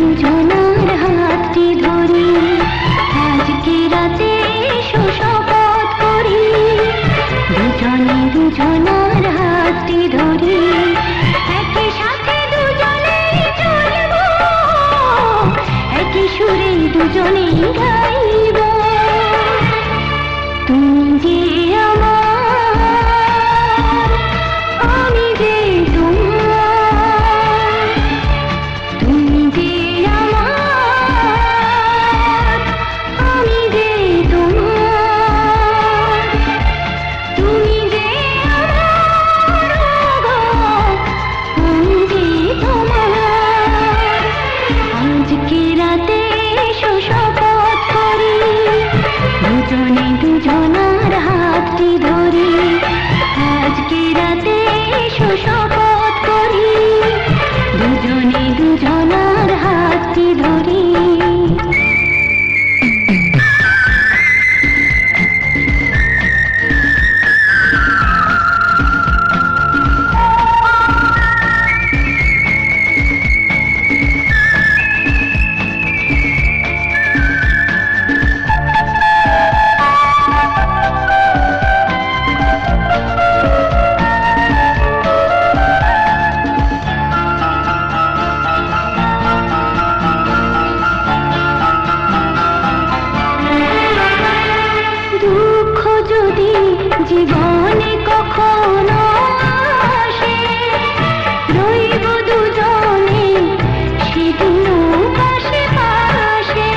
দুজনার হাতটি ধরি, আজকে রাতে এসো শপথ করি। দুজনে দুজনার হাতটি ধরি, একই সাথে দুজনেই চলবো, একই সুরে দুজনেই গাইব। তুমি যে আমার, আমি যে তোমার। তুমি যে আমার, আমি যে তোমার। তুমি যে আমার, আমি যে তোমার। আজকে রাতে এসো শপথ করি, দুজনে দুজনার হাতটি ধরি। আজকে রাতে এসো শপথ করি, দুজনে দুজনার হাতটি ধরি। দুঃখ যদি জীবনে কখনো আসে, রইব দুজনে সেদিনও পাশে পাশে।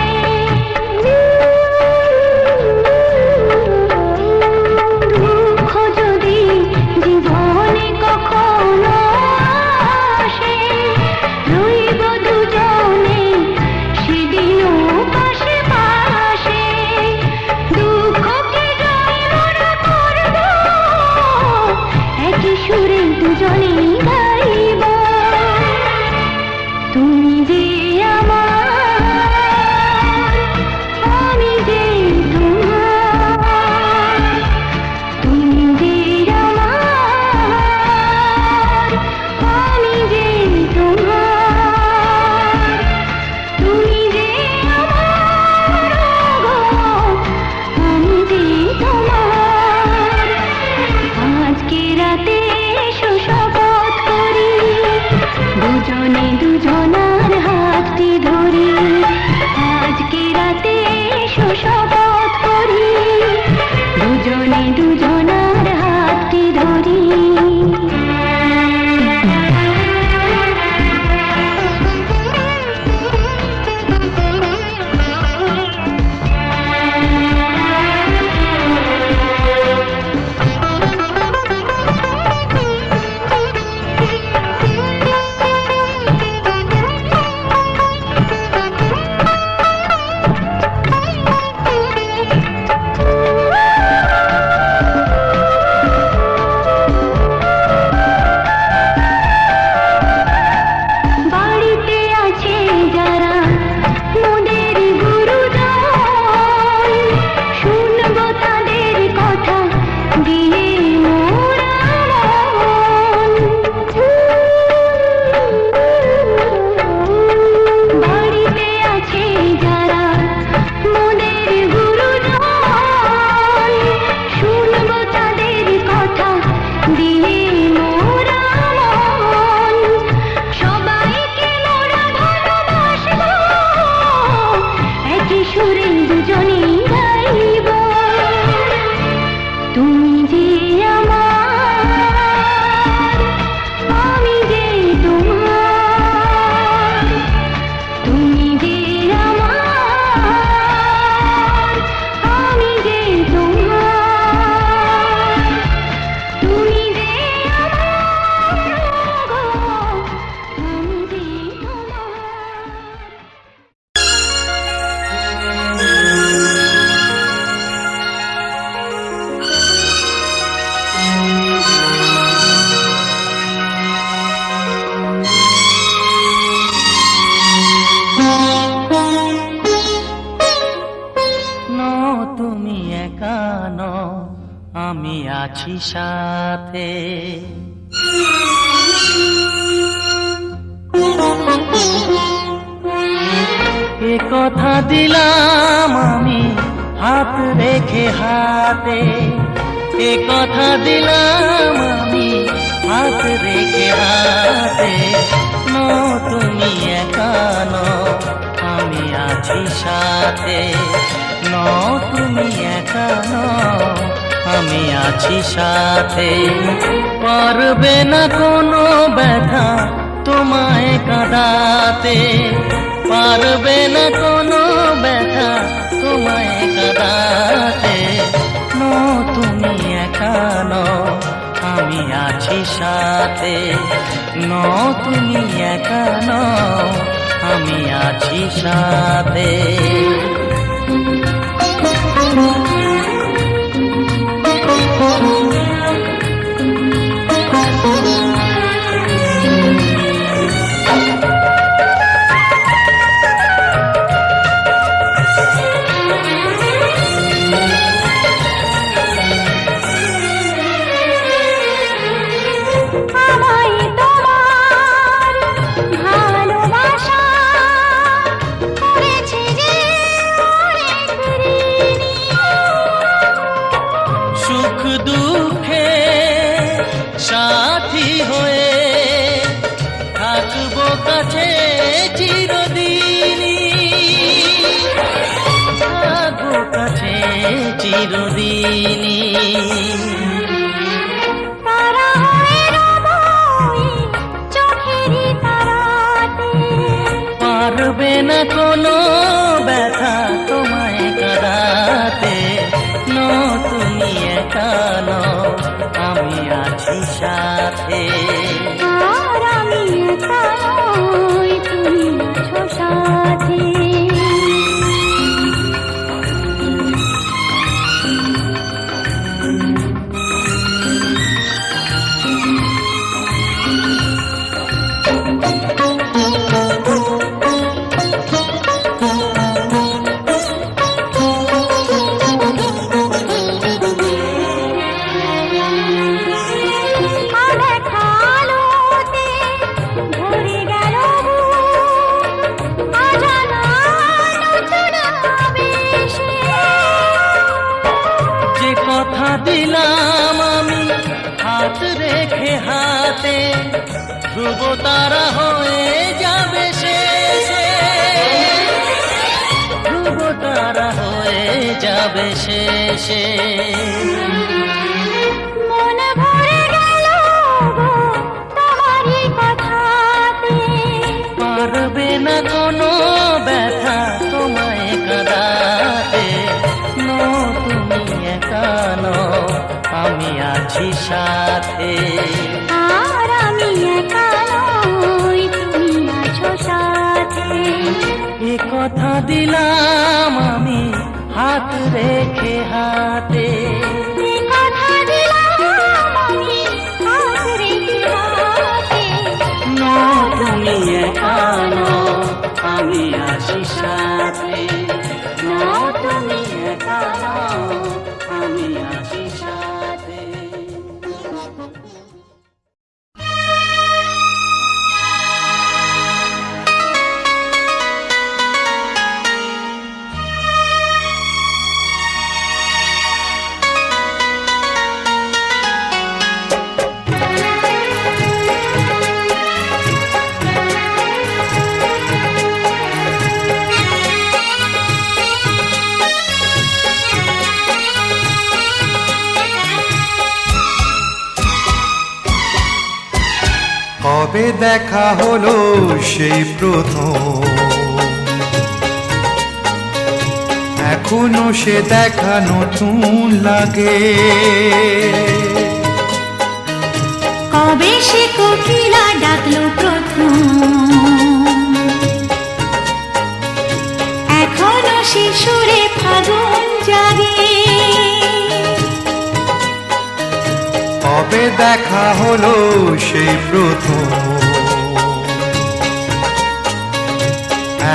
দুঃখ যদি জীবনে কখনো আসে, রইব দুজনে সেদিনও পাশে পাশে। দুঃখকে জয় মোরা করব, একই সুরে দুজনেই গাইব। তুমি যে আমার, আমি যে তোমার। তুমি যে আমার, আমি যে তোমার। তুমি যে আমার, আমি যে তোমার। আজকে রাতে এসো শপথ করি, দুজনে দুজনার হাতটি ধরি। আজকে রাতে এসো শপথ করি, দুজনে দুজনার হাতটি ধরি। বাড়িতে আছে যারা মোদের গুরুজন, শুনবো তাদের কথা দিয়ে মোরা মন। বাড়িতে আছে যারা মোদের গুরুজন, শুনবো তাদের কথা দিয়ে মোরা মন। সবাইকে মোরা ভালোবাসবো, একই সুরে দুজনেই গাইব। তুমি যে আমার, আমি যে তোমার। তুমি যে আমার, আমি যে তোমার। তুমি যে আমার, আমি যে তোমার। তুমি একা নও, আমি আছি সাথে। এ কথা দিলাম আমি হাত রেখে হাতে, এ কথা দিলাম আমি হাত রেখে হাতে। তুমি একা নও, আমি আছি সাথে। তুমি একা নও, আমি আছি সাথে। পারবে না কোনো ব্যথা তোমায় কাঁদাতে, পারবে না কোনো ব্যথা তোমায় কাঁদাতে। তুমি একা নও, আমি আছি সাথে। তুমি একা নও, আমি আছি সাথে। আমায় তোমার ভালোবাসা করেছে যে অনেক ঋণী। সুখ দুঃখে সাথী হয়ে থাকবো কাছে চিরদিনই, থাকবো কাছে চিরদিনই। তারা হয়ে রবই চোখেরই তারাতে। পারবে না কোনো ব্যথা তোমায় কাঁদাতে। তুমি একা নও, আমি আছি সাথে। আর আমি একা নই, তুমি আছো সাথে। আদেখা আলোতে ভরে গেল বুক, অজানা নতুন আবেশে। যে কথা দিলাম আমি হাত রেখে হাতে, ধ্রুব তারা হয়ে যাবে শেষে, ধ্রুব তারা হয়ে যাবে শেষে। মন ভরে গেল গো তোমারই কথাতে। পারবে না কোনো ব্যথা তোমায় কাঁদাতে। তুমি একা নও, আমি আছি সাথে। আর আমি একা নই, তুমি আছো সাথে। এ কথা দিলাম আমি হাত রেখে হাতে। এ কথা দিলাম আমি হাত রেখে হাতে। তুমি একা নও, আমি আছি সাথে। তুমি একা নও, আমি আছি সাথে। কবে দেখা হলো সেই প্রথম, এখনো সে দেখা নতুন লাগে। কবে সে কোকিলা ডাকলো প্রথম, এখনো সে সুরে ফাগুন জাগে। কবে দেখা হলো সেই প্রথম,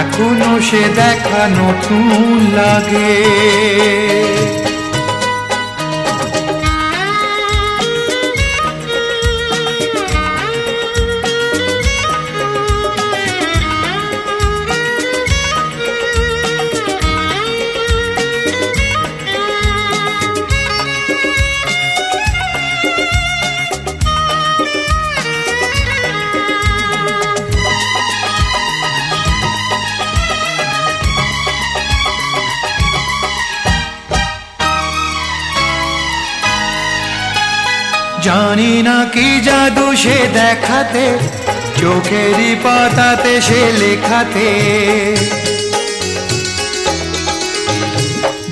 এখনো সে দেখা নতুন লাগে। জানি না কি জাদু সে দেখাতে, চোখেরই পাতাতে সে লেখাতে।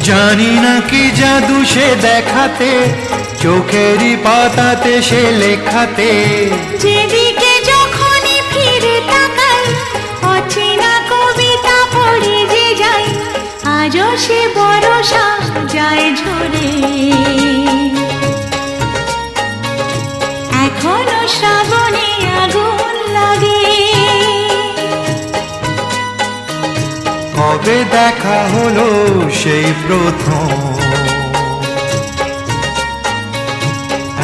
জানি না কি জাদু সে দেখাতে, চোখেরই পাতাতে সে লেখাতে। যেদিকে যখনই ফিরে তাকাই, অচেনা কবিতা পড়ে যে যাই, আজও সে বরষা যায় ঝরে। এখনো শ্রাবণে আগুন লাগে। কবে দেখা হলো সেই প্রথম,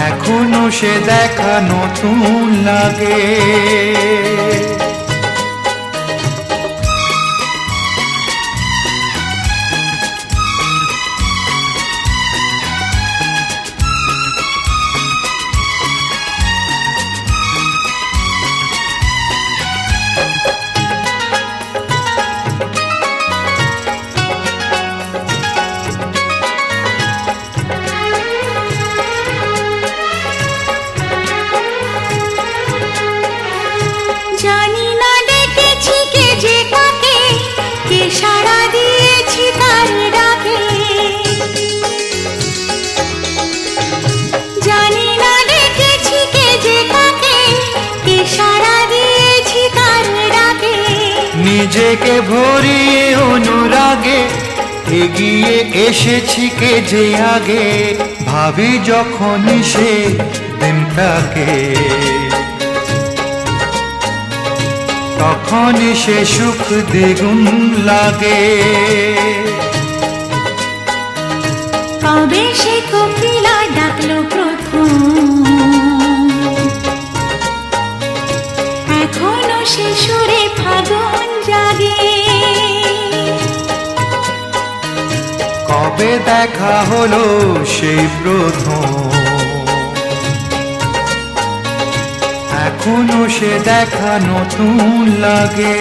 এখনো সে দেখা নতুন লাগে। জানি না ডেকেছি কে যে কাকে, কে সাড়া দিয়েছি তার ডাকে। জানি না ডেকেছি কে যে কাকে, কে সাড়া দিয়েছি তার ডাকে। নিজেকে ভরিয়ে অনুরাগে এগিয়ে এসেছি কে যে আগে। ভাবি যখন সে দিনটাকে, তখন সে সুখ দ্বিগুণ লাগে। কবে সে কোকিলা ডাকলো প্রথম, এখনো সে সুরে ফাগুন জাগে। কবে দেখা হলো সেই প্রথম, এখনো সে দেখা নতুন লাগে।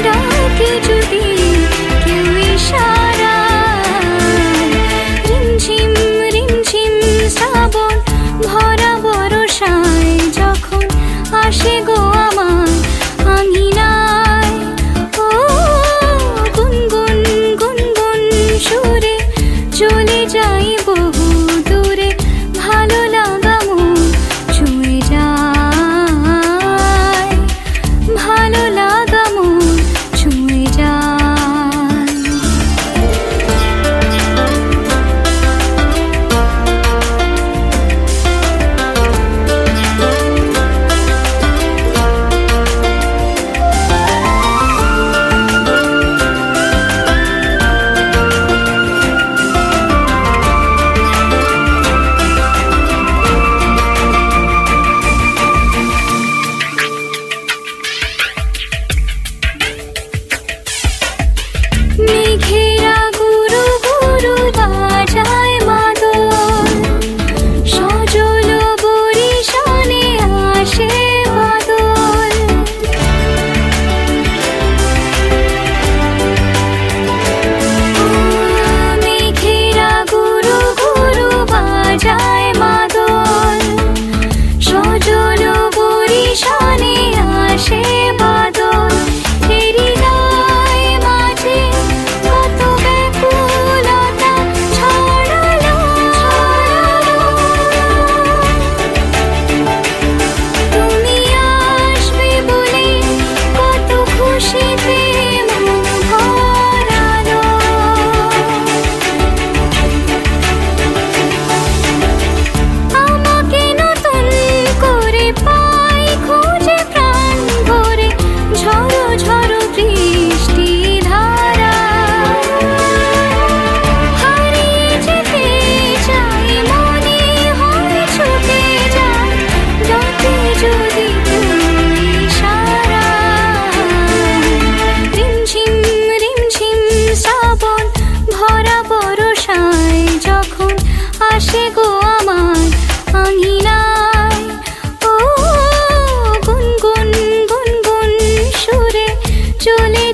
ডাক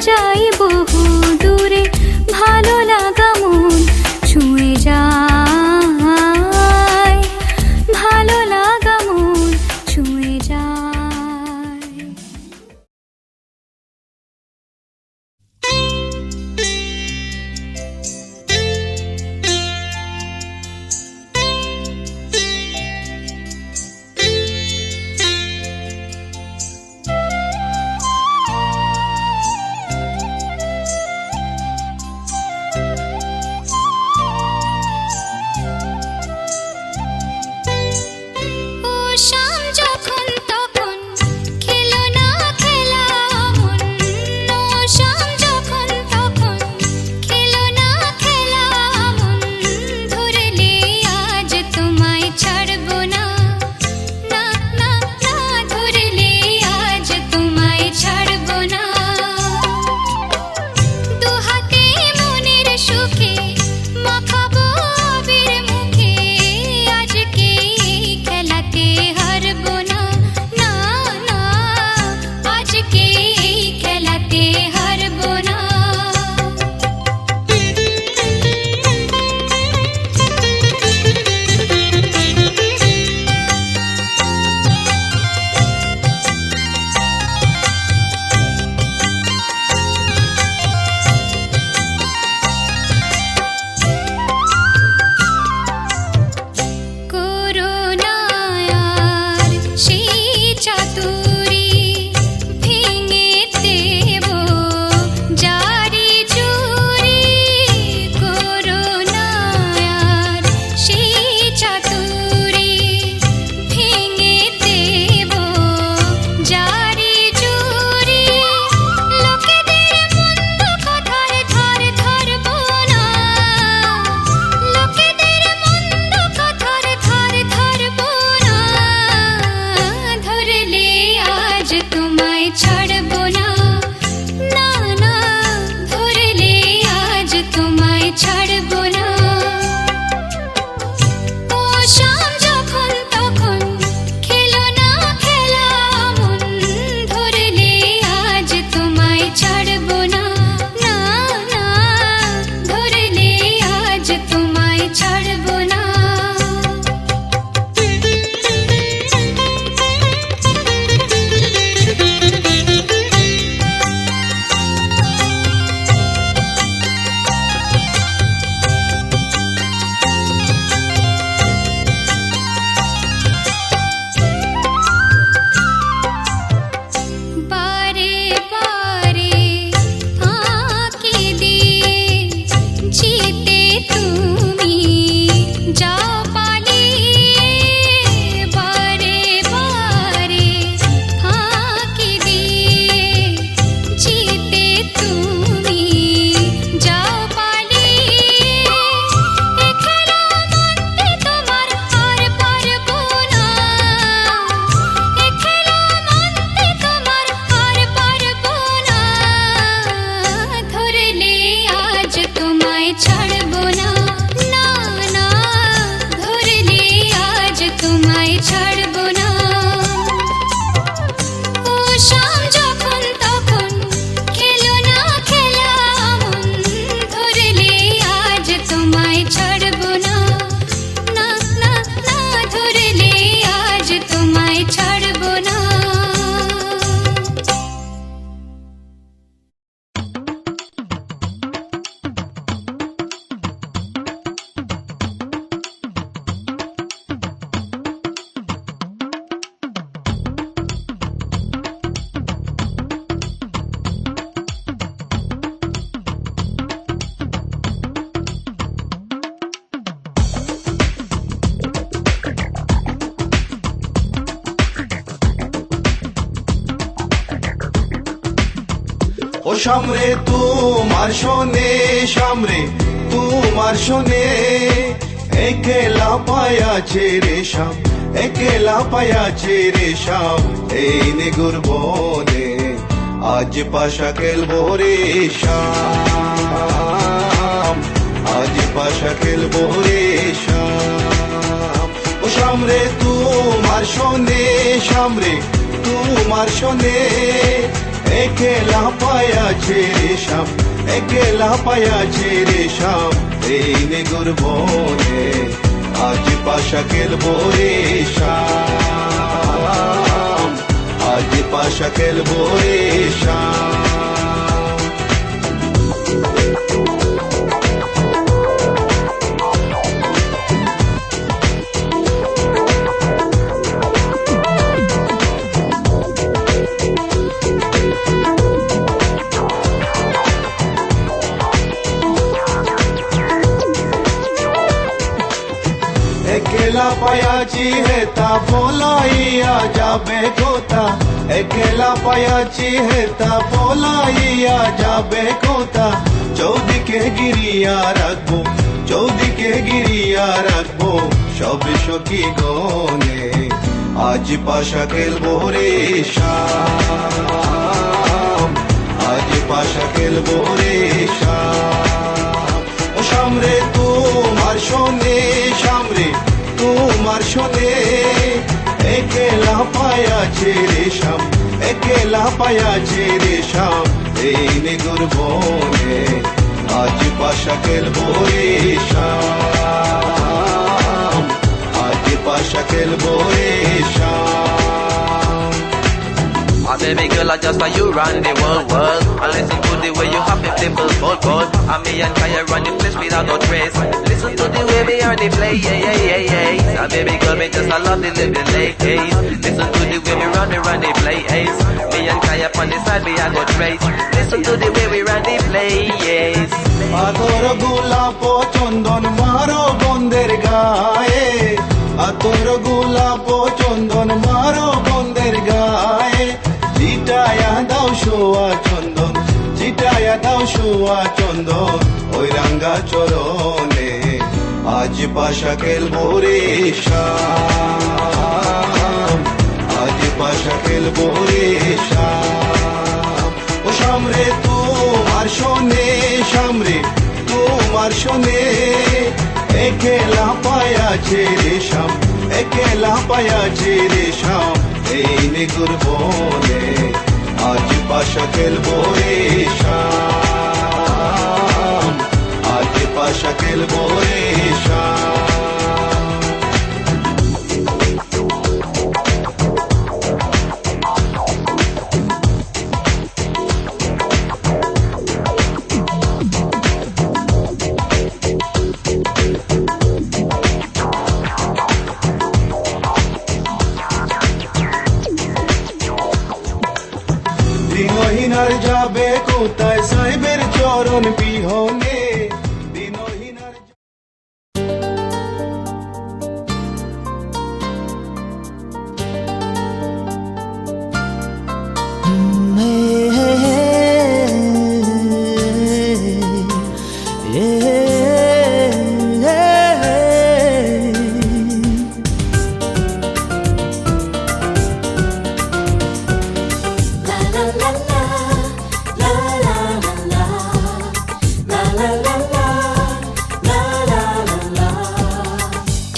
যাই বহু দূরে, ভালো লাগা মন ছুঁয়ে যায়, ভালো লাগা মন ছুঁয়ে যায়। ও শাম যখন তখন খেলো না খেলা মন, ও শাম যখন তখন খেলো না খেলা মন, ধরলে আজ তোমায় ছাড়বো না, না না না, ধরলে আজ তোমায় ছাড়বো না। দুহাতে মনের সুখে মাখাবো আবির মুখে, আজকে এই খেলাতে হারবো না, না না, আজকে এই খেলাতে হারবো না। করুণায়ার সেই চাতুরি ভেঙে দেব জারি জুরি, করুণায়ার সেই চাতুরি ভেঙে দেব জারি জুরি, লোকেদের মন্দ কথার ধার ধরবো না, লোকেদের মন্দ কথার ধার ধরবো না, ধরলে আজ তোমায় ছাড়বো না, না না, ধরলে আজ তোমায় ছাড়বো না। ও শাম যখন তখন খেলো না খেলা মন, ধরলে আজ তোমায় ছাড়বো না, না না, ধরলে আজ তোমায় ছাড়বো না। বারে বারে ফাঁকি দিয়ে জিতে তুমি যাও পালিয়ে, বারে বারে ফাঁকি দিয়ে জিতে তুমি যাও পালিয়ে, এ খেলা মানতে তোমার আর পারবো না, এ খেলা মানতে তোমার আর পারবো না, ধরলে আজ তোমায় ছাড়বো না, না না, ধরলে আজ তোমায় ছাড়বো না। ও শাম যখন তখন খেলো না খেলা মন, ধরলে আজ তোমায় ছাড়বো না, না না না, ধরলে আজ তোমায় ছাড়বো না। ও সামরে তোমার শোনে, সামরে তোমার শোনে, একলা পায়াছে রে শাম, একলা পায়াছে রে শাম, এই নিগুর বনে আজ পাশা খেলবো রে শাম, আজ পাশা খেলবো রে শাম। ও সামরে তোমার শোনে, সামরে তোমার শোনে, একলা পায়াছে রেশম, একলা পায়াছে রেশম, এই নেগুর বনে আজ পাশা খেলবো রেশম, আজ পাশা খেলবো রেশম। একলা পায়াছি হেতা বলাইয়া যাবে কোথা, একলা পায়াছি হেতা বলাইয়া যাবে কোথা, চৌদিকে গিরিয়া রাখবো, চৌদিকে গিরিয়া রাখবো সবে সখী গনে, আজ পাশা খেলবো রেশম, আজ পাশা খেলবো রেশম। ও সামরে তোমার শোনে, সামরে তোমার শোনে, একলা পায়াছে রেশম, একলা পায়াছে রেশম, এই নেগুর বনে আজ পাশা খেলবো রেশম, আজ পাশা খেলবো রেশম। My baby girl, I just saw you run the world. I listen to the way you have the flippers, bold. And me and Kaya run the place without no trace. Listen to the way we are the play, yeah. My baby girl, me just I love the living late days. Listen to the way we run the play, ace. Me and Kaya on the side, we are go trace. Listen to the way we run the play, yes. আতর গোলাপ চন্দন মারো বন্দের গায়ে, আতর গোলাপ চন্দন মারো বন্দের গায়ে, চিটায়া দাও সোয়া চন্দন, চিটায়া দাও সোয়া চন্দন ওই রাঙ্গা চরণে, আজ পাশা খেলবো রেশম, আজ পাশা খেলবো রেশম। ও সামরে তোমার শোনে, সামরে তোমার শোনে, একলা পায়াছে রেশম, একলা পায়াছে রেশম, এই নেগুর বনে আজ পাশা খেলবো রেশম, আজ পাশা খেলবো রেশম। দিনহীনার যাবে কোথায় সাহেবের চরণ বিহনে, দিনহীনার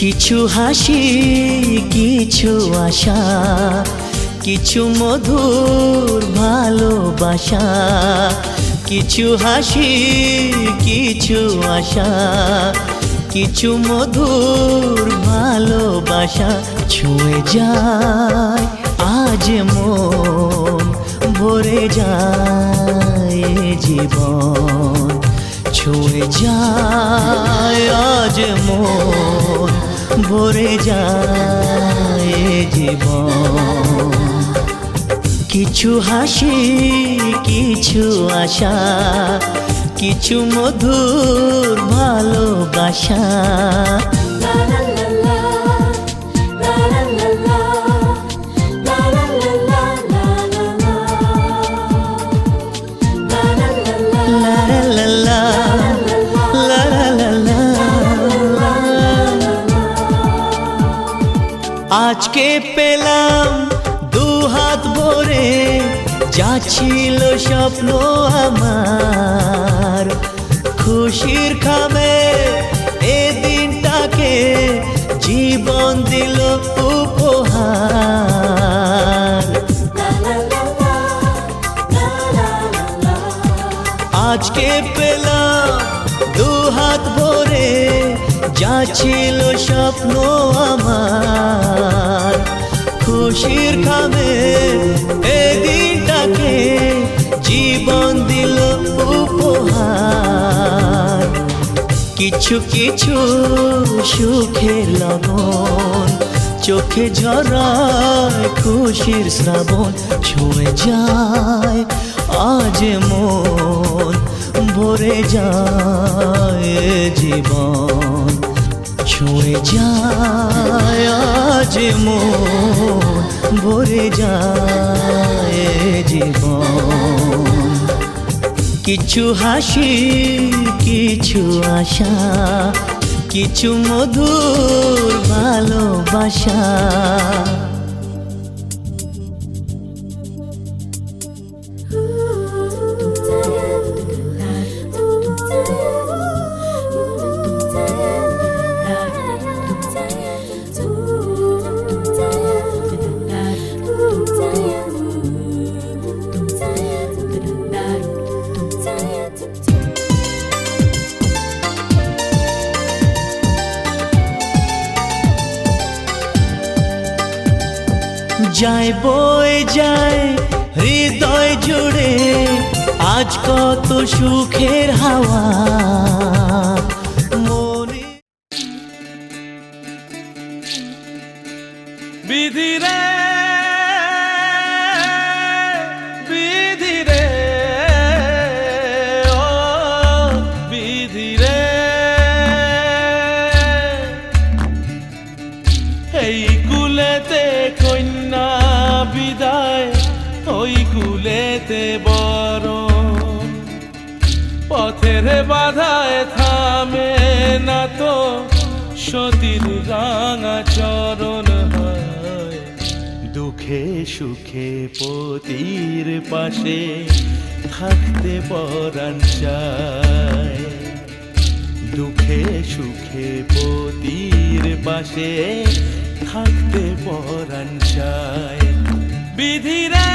কিছু হাসি, কিছু আশা, কিছু মধুর ভালোবাসা, কিছু হাসি, কিছু আশা, কিছু মধুর ভালোবাসা, ছুঁয়ে যায় আজ মন, ভরে যায় জীবন, ছুঁয়ে যায় আজ মন, ভরে যায় জীবন। কিছু হাসি, কিছু আশা, কিছু মধুর ভালোবাসা। আজকে পেলাম দুহাত ভরে, যা ছিল স্বপ্ন আমার, খুশির খামে এ দিনটাকে জীবন দিল উপহার। আজকে পেলাম দু হাত ভরে যা ছিল স্বপ্ন আমার, খুশির খামে এই দিনটাকে জীবন দিল উপহার। কিছু কিছু সুখের লবণ চোখে ঝরায় খুশির শ্রাবণ, ছুঁয়ে যায় আজ মন, ভরে যায় জীবন, ছুঁয়ে যায় আজ মন, ভরে যায় জীবন। কিছু হাসি কিছু আশা, কিছু মধুর ভালোবাসা। যায় বয়ে যায় হৃদয় জুড়ে আজ কত সুখের হাওয়া, মনে বিধি রে বিধি রে ও বিধি রে, এই কুলেতে কন্যা বিদায়, ওই কুলেতে বরণ, পথের বাধায় থামে না তো সতীর রাঙা চরণ। হয় দুঃখে সুখে পতির পাশে থাকতে পরাণ চায়, দুঃখে সুখে পতির পাশে থাকতে পরাণ চায়। বিধি রে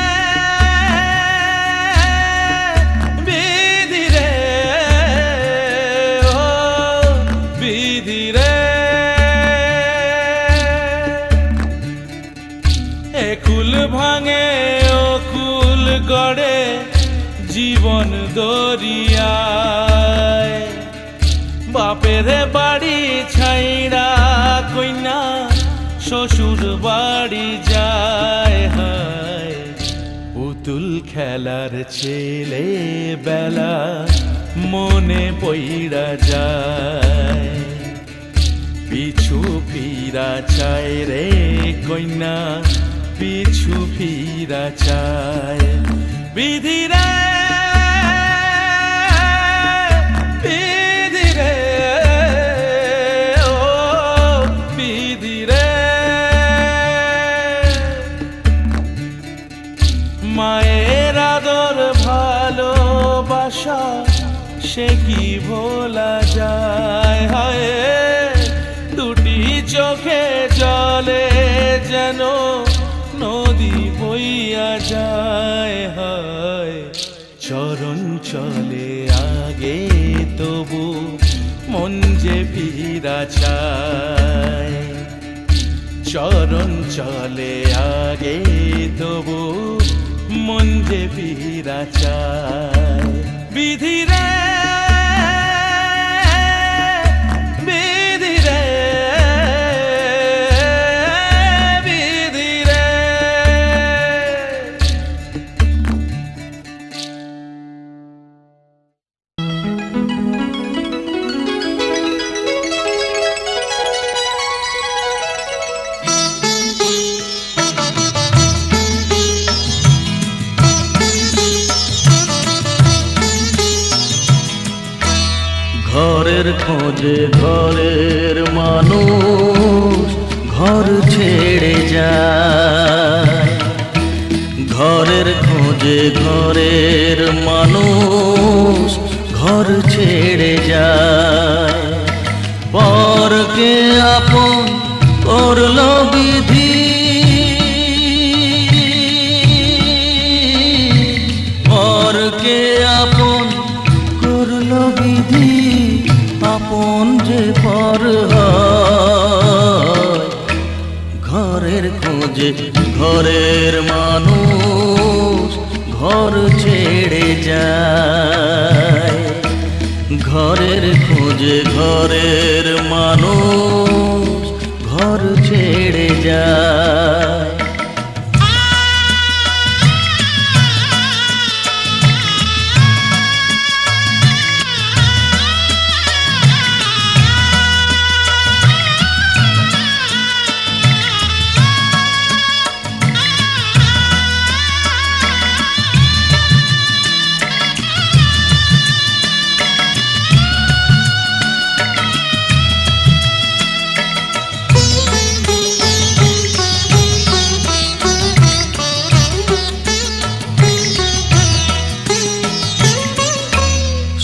বিধি রে ও বিধি রে, একুল ভাঙে ও কুল গড়ে জীবন দরিয়ায়, বাপের বাড়ি ছাইড়া কইনা শ্বশুর বাড়ি যায়। হায় পুতুল খেলার ছেলে বেলা মনে পইড়া যায়, পিছু ফিরা চায় রে কইনা, পিছু ফিরা চায়। বিধি রে বিধি রে ও বিধি রে, মায়ের আদর ভালোবাসা সে কি ভোলা যায়। হায় দুটি চোখে জলে যেন নদী বইয়া যায়। হায় চরণ চলে আগে তবু মন যে ফিরা চায়, চরণ চলে আগে তবু মন যে ফিরা চায়। বিধি রে বিধি রে বিধি রে, ঘরের খোঁজে ঘরের মানুষ ঘর ছেড়ে যায়, ঘরের খোঁজে ঘরের মানুষ ঘর ছেড়ে যায়, পরকে আপন করলো বিধি, পরকে আপন বিধি আপন যে পর হয়। ঘরের খোঁজে ঘরের মানুষ ঘর ছেড়ে যায়। ঘরের খোঁজে ঘরের মানুষ ঘর ছেড়ে যায়।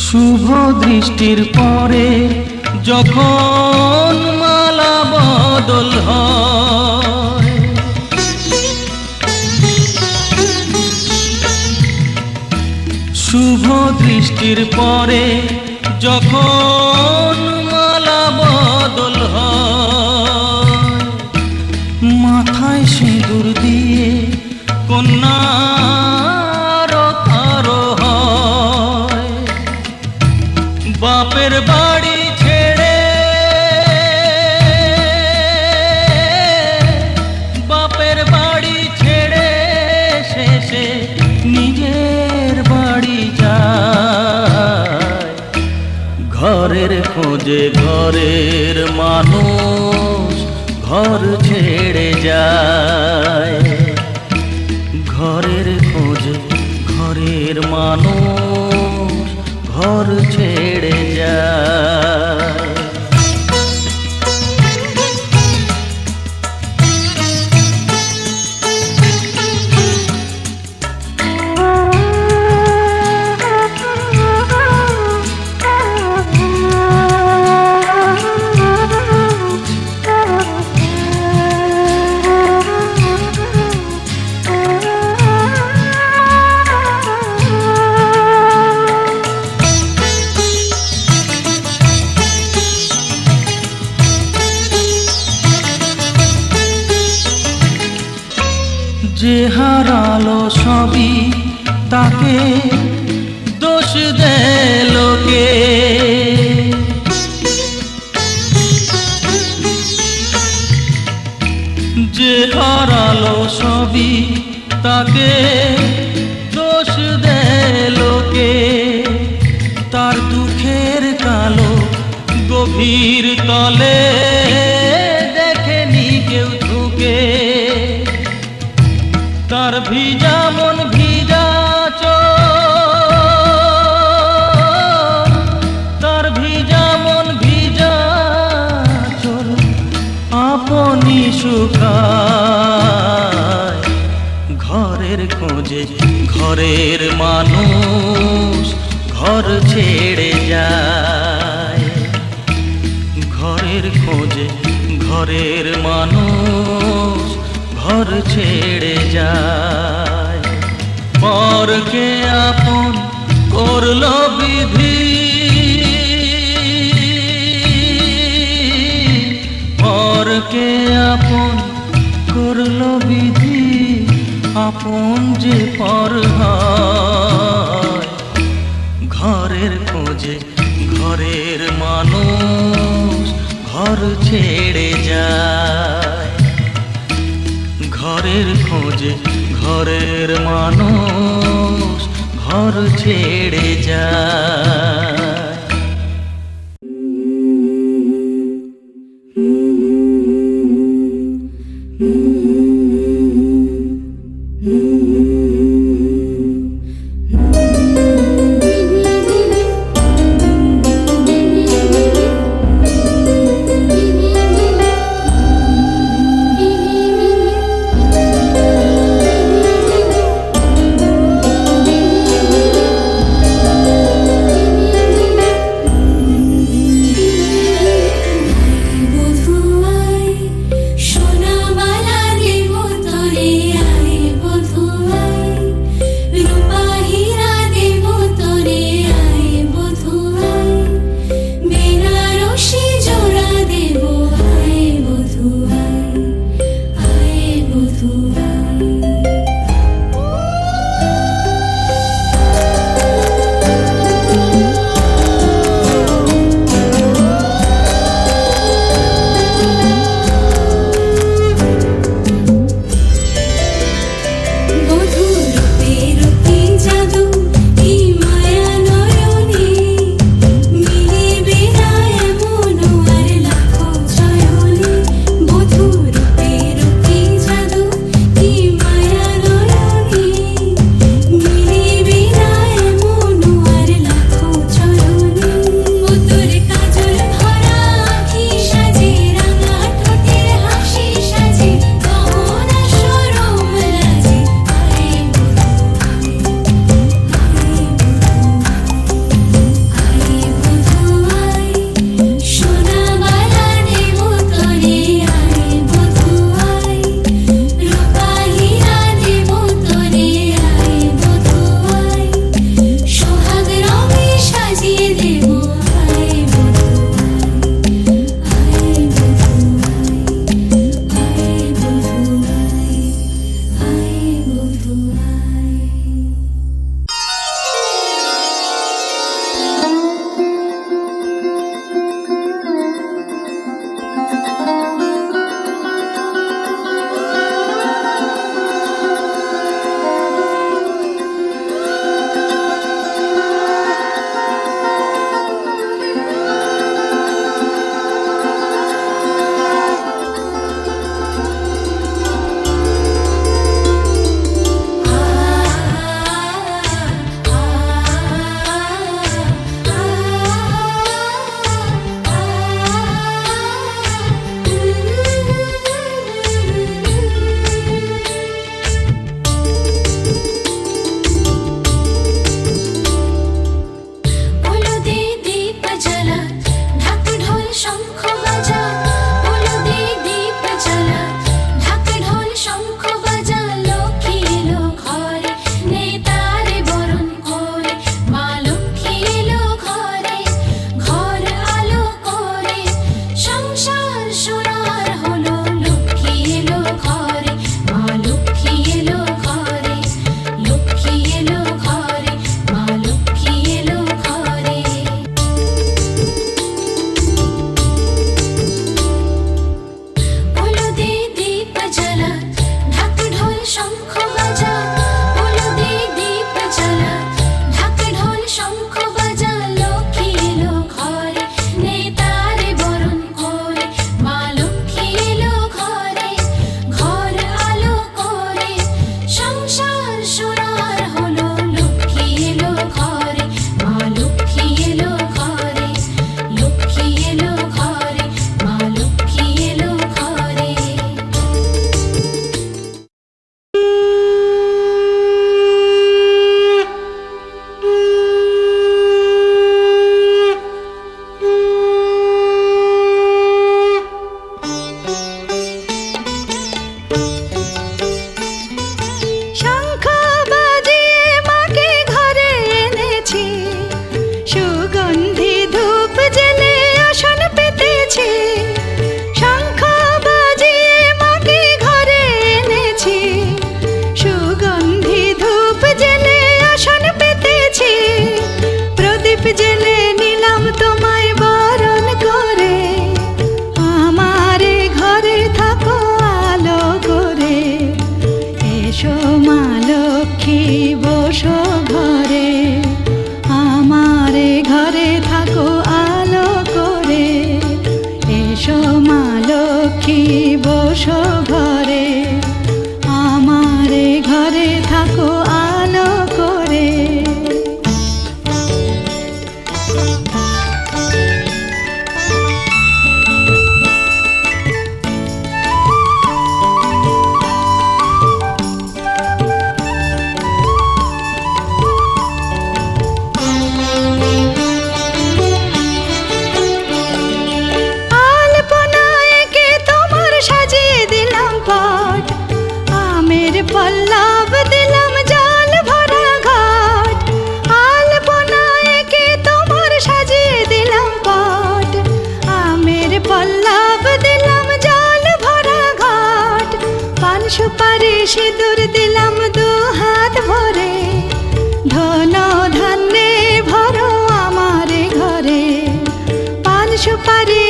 শুভ দৃষ্টির পরে যখন মালা বদল হয়, শুভ দৃষ্টির পরে যখন মালা বদল হয়, মাথায় সিঁদুর দিয়ে কন্যার আরো হয়। বাপের বাড়ি ছেড়ে বাপের বাড়ি ছেড়ে শেষে নিজের বাড়ি যায়। ঘরের খোঁজে ঘরের মানুষ ঘর ছেড়ে যায়। ঘরের খোঁজে ঘরের মানুষ ঘর ছেড়ে যায়। যে হারালো সবই তাকে দোষ দেয় লোকে। যে হারালো সবই তাকে দোষ দেয় লোকে। তার দুঃখের কালো গভীর তলে দেখেনি কেউ ঝুঁকে। তার ভিজা মন ভিজা চোখ, তার ভিজা মন ভিজা চোখ আপনি শুকায়। ঘরের খোঁজে ঘরের মানুষ ঘর ছেড়ে যায়। ঘরের খোঁজে ঘরের মানুষ ঘর ছেড়ে যায়। পরকে আপন করলো বিধি, পরকে আপন করলো বিধি আপন যে পর হয়। ঘরের খোঁজে ঘরের মানুষ ঘর ছেড়ে যায়। ঘরের খোঁজে ঘরের মানুষ ঘর ছেড়ে যায়।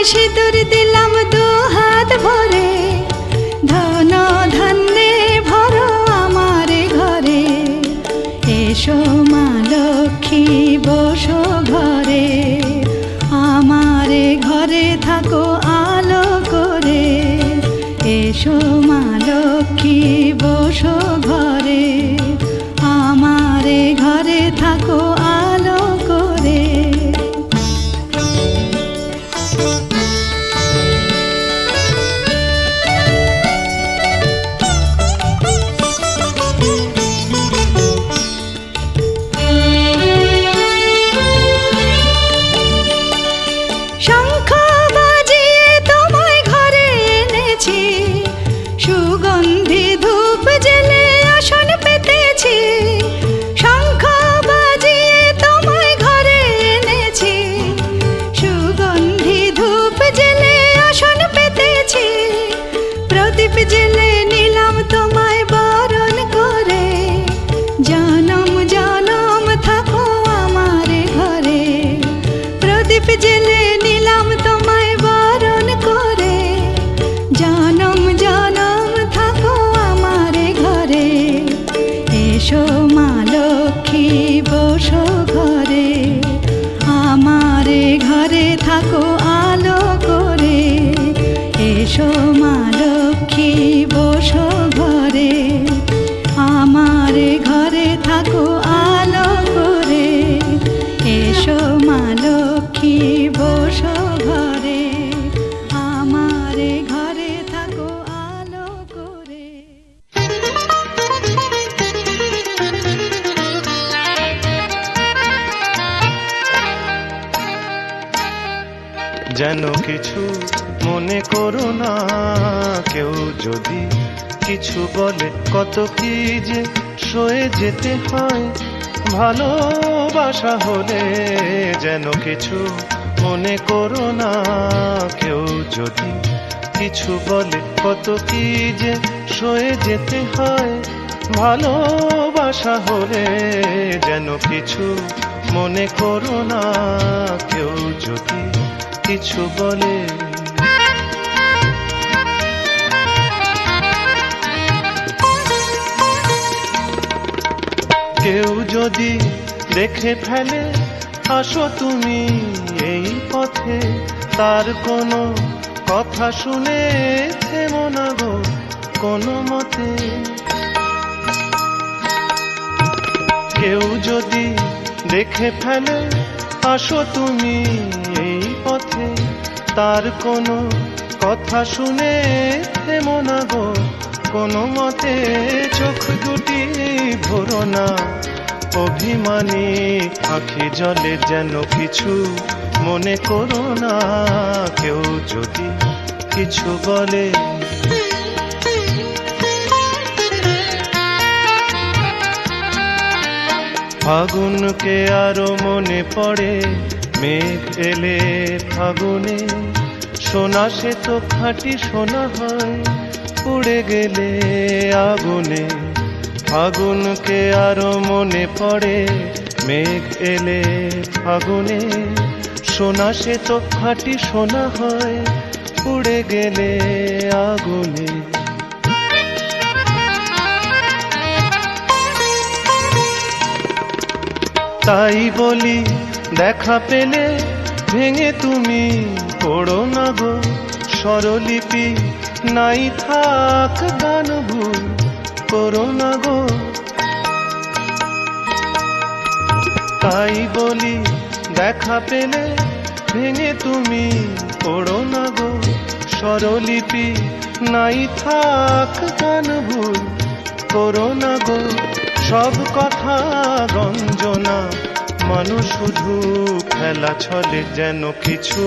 সিঁদুর দিলাম দু হাত ভরে, ধন ধান্যে ভরো আমার ঘরে। এসো মা লক্ষ্মী বসো ঘরে, আমার ঘরে থাকো আলো করে। এসো মা লক্ষ্মী বসো ঘরে, আমার ঘরে থাকো আলো করে। শঙ্খ বাজিয়ে তোমায় ঘরে এনেছি, সুগন্ধি ধূপ জেলে আসন পেতেছি। শঙ্খ বাজিয়ে তোমায় ঘরে এনেছি, সুগন্ধি ধূপ জেলে আসন পেতেছি। প্রদীপ জেলে নিলাম তোমায় বরণ করে, জনম জনম থাকো আমার ঘরে। প্রদীপ জেলে নিলাম তোমায় বরণ করে, জনম জনম থাকো আমার ঘরে। এসো মা লক্ষ্মী বসো ঘরে, আমার ঘরে থাকো আলো করে। এসো মা লক্ষ্মী বসো ঘরে, আমার ঘরে থাকো আলো করে। এসো মা লক্ষ্মী বসো ঘরে, আমার ঘরে থাকো আলো করে। যেন কিছু মনে করো না, কেউ যদি কিছু বলে কত কি যে সয়ে যেতে হয় ভালোবাসা হলে। যেন কিছু মনে করো না, কেউ যদি কিছু বলে কত কি যে সয়ে যেতে হয় ভালোবাসা হলে। যেন কিছু মনে করো না, কেউ যদি কিছু বলে। কেউ যদি দেখে ফেলে আসো তুমি এই পথে, তার কোনো কথা শুনে থেমো না গো কোনো মতে। কেউ যদি দেখে ফেলে আসো তুমি এই পথে, তার কোনো কথা শুনে থেমো না গো কোনো মতে। চোখ দুটি ভরো না অভিমানী আঁখি জলে, যেন কিছু মনে করো না, কেউ যদি কিছু বলে। ফাগুনকে আরো মনে পড়ে, মেঘ এলে ফাগুনে। সোনা সে তো খাঁটি সোনা হয়, উড়ে গেলে আগুনে। ফাগুনকে আরো মনে পড়ে, মেঘ এলে ফাগুনে। সোনা সে তো খাঁটি সোনা হয়, উড়ে গেলে আগুনে। তাই বলি দেখা পেলে ভেঙে তুমি পড়ো না গো স্বরলিপি, নাই থাক গান ভুল করো না গো। তাই বলি দেখা পেলে ভেঙে তুমি পড়ো না গো স্বরলিপি, নাই থাক গান ভুল করো না গো। সব কথা গঞ্জনা মানুষ শুধু খেলা ছলে, যেন কিছু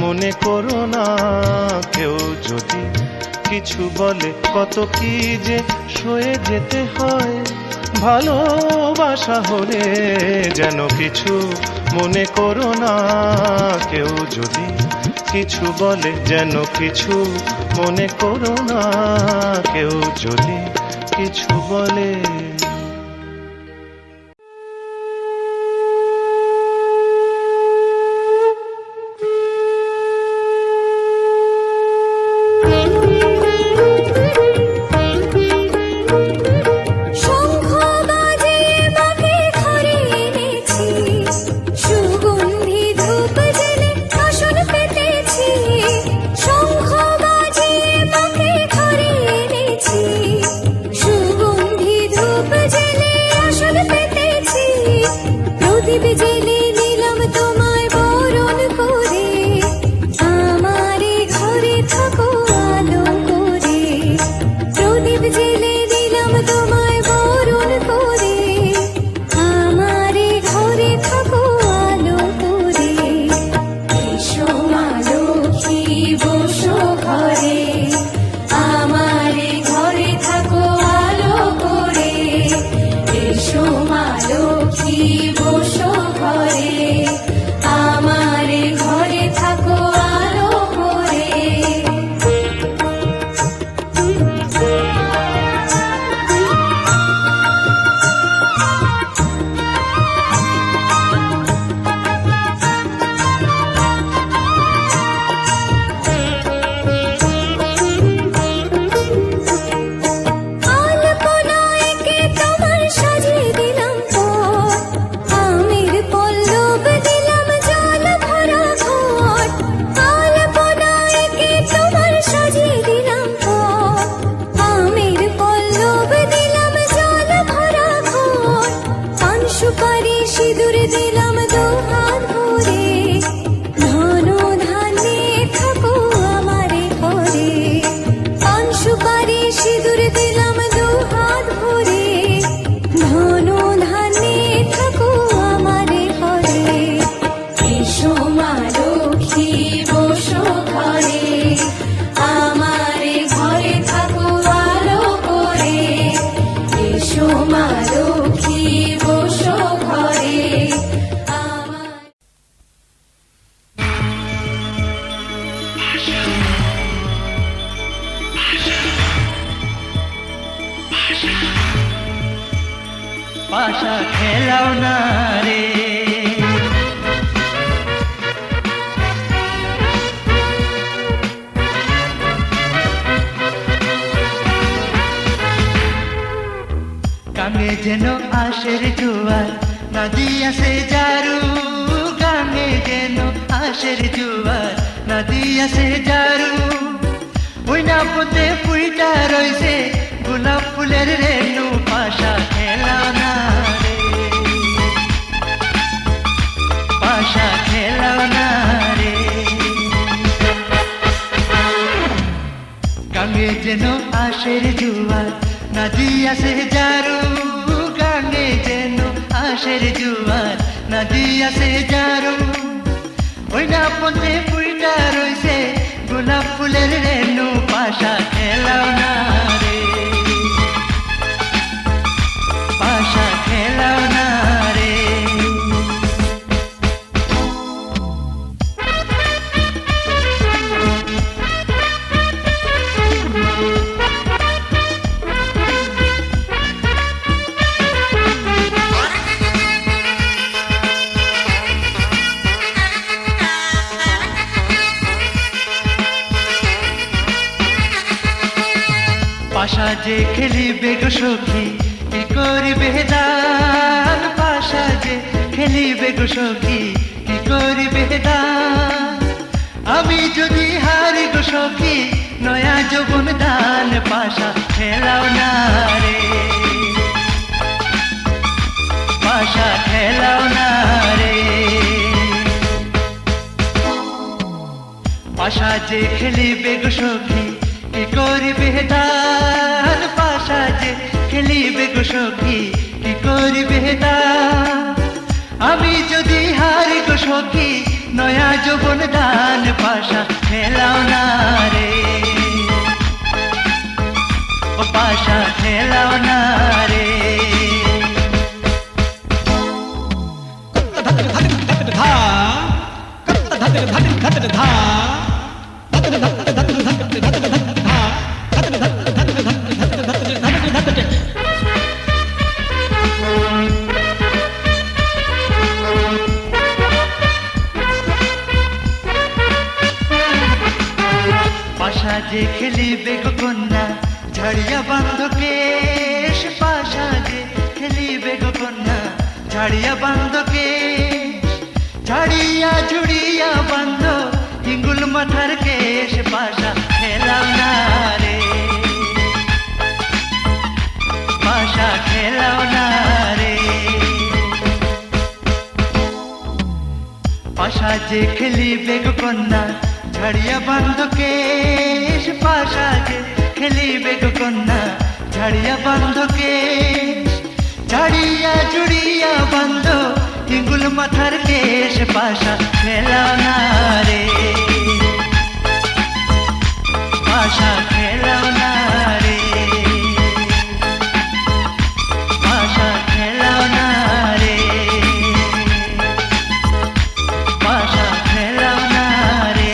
মনে করো না, কেউ যদি কিছু বলে কত কি যে সয়ে যেতে হয় ভালোবাসা হলে। যেন কিছু মনে করো না, কেউ যদি কিছু বলে। যেন কিছু মনে করো না, কেউ যদি কিছু বলে। পাশা খেলাও না রে। গাঙে যেন আশের জোয়ার, নদী আসে জারু। গাঙে যেন আশের জোয়ার, নদী আসে জারু। ওই না পথে ফুইটা রইছে গোলাপ ফুলের রেণু, পাশা খেলাও না রে, পাশা খেলাও না রে। গাঙে যেন আশের জোয়ার, নদী আসে জারু। গাঙে যেন আশের জোয়ার, নদী আসে জারু। ওই না পথে ফুইটা রইছে গোলাপ ফুলের রেণু, পাশা খেলাও না রে, পাশা খেলাও না রে। পাশা যে খেলিবে গো সখী, কি করিবে দান। পাশা যে খেলিবে গো সখী, কি করিবে দান। আমি যদি হারি গো সখী, নয়া যৌবন দান। পাশা খেলাও না রে, পাশা খেলাও না রে। পাশা যে খেলিবে গো সখী, কি করিবে দান। পাশা যে খেলিবে গো সখী, কি করিবে দান। আমি যদি হারি গো সখী, নয়া যৌবন দান। পাশা খেলাও না রে, ও পাশা খেলাও না রে। পাশা যে খেলিবে গো কন্যা, ঝাড়িয়া বান্ধ কেশ। পাশা যে খেলিবে গো কন্যা, ঝাড়িয়া বান্ধ কেশ। ঝাড়িয়া ঝুড়িয়া বান্ধ হিঙ্গুল মাথার কেশ। পাশা খেলাও না রে, পাশা খেলাও না রে। পাশা যে খেলিবে গো কন্যা, ঝাড়িয়া বান্ধ কেশ। পাশা যে খেলিবে গো কন্যা, ঝাড়িয়া বান্ধ কেশ। ঝাড়িয়া জুড়িয়া বান্ধ হিঙ্গুল মাথার কেশ। পাশা খেলাও না রে, পাশা খেলাও না রে, পাশা খেলাও না রে, পাশা খেলাও না রে।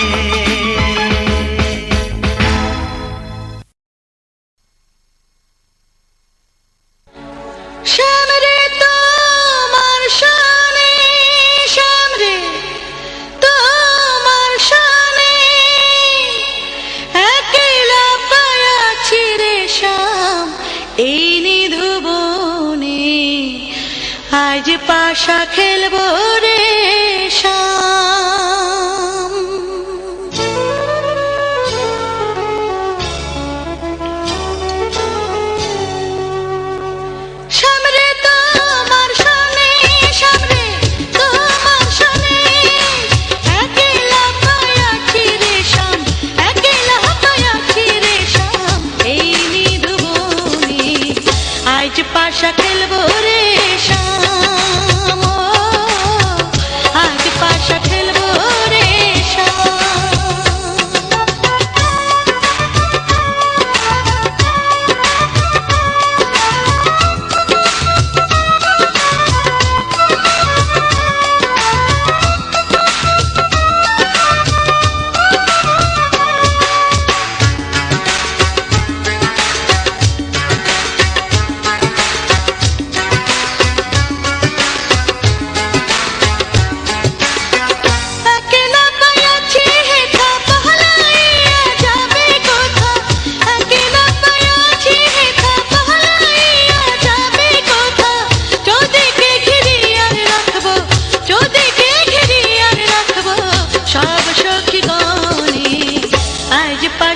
শ্যাম রে তোমার শানে, শ্যাম রে তোমার শানে, একলা পায়াছি রে শ্যাম এই নিধুবনে। আজ পাশা খেলবো রে শ্যাম। শ্যাম রে তোমার শানে, শ্যাম রে তোমার শানে, একলা পায়াছি রে শ্যাম, একলা পায়াছি রে শ্যাম এই নিধুবনে। আজ পাশা খেলবো রে শ্যাম, ও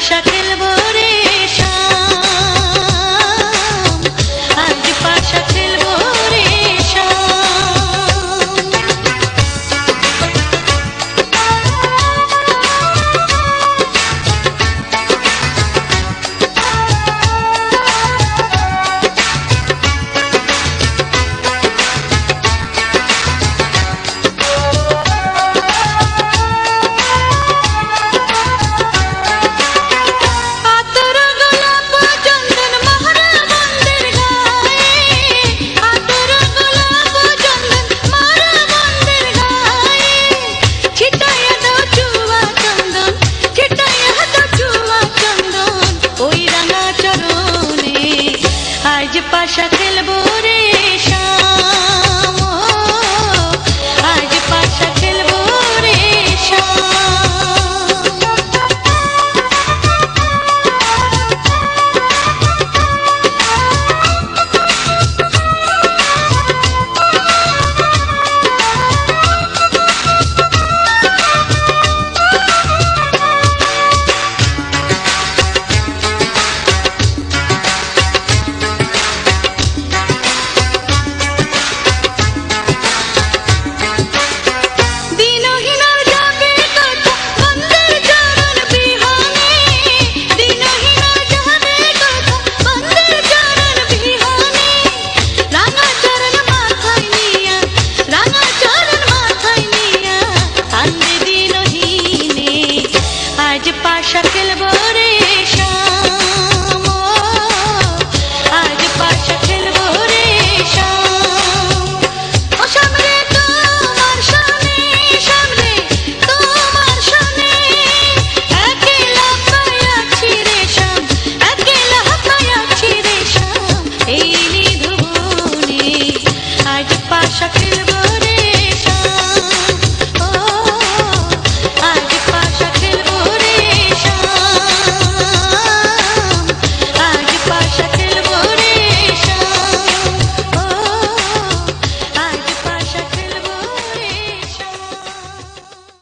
পাশা